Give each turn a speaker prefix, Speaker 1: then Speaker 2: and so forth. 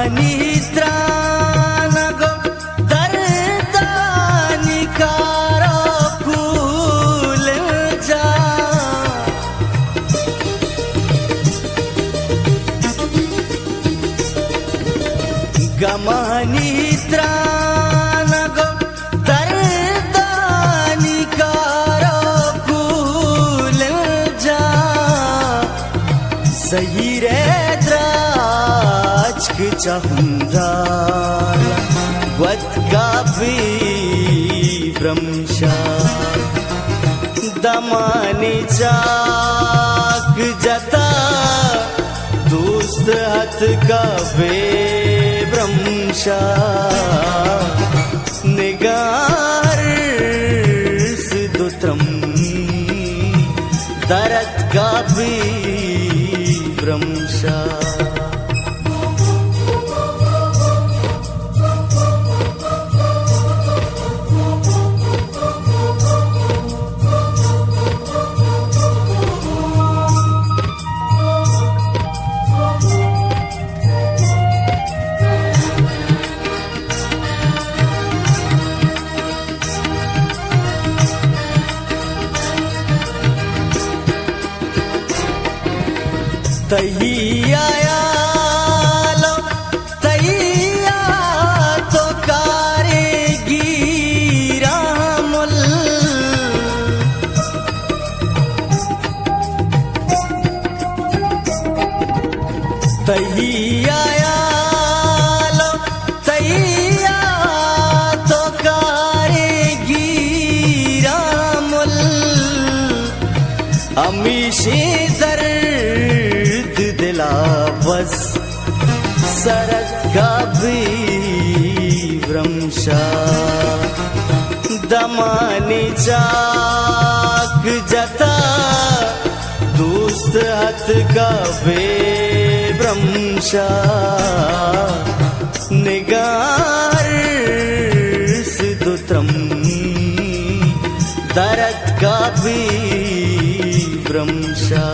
Speaker 1: गमनित्रानगो दर्दानिकारो cool जा गमनित्रानगो दर्दानिकारो cool जा सही रे चहुंदाल वत्कापी ब्रह्मशा दमानी चाक जता दोस्त हथ का वे ब्रह्मशा निगार सिद्धुत्रम दरत का भी ब्रह्मशा तैया लो तैया तो कारेगी रामुल तैया लो तैया तो कारेगी रामुल अमीशी दर बस सरत का भी ब्रह्मशा दमानी चाक जता दोस्त हथ का वे ब्रह्मशा निगार सिद्धुत्रम दरत का भी ब्रह्मशा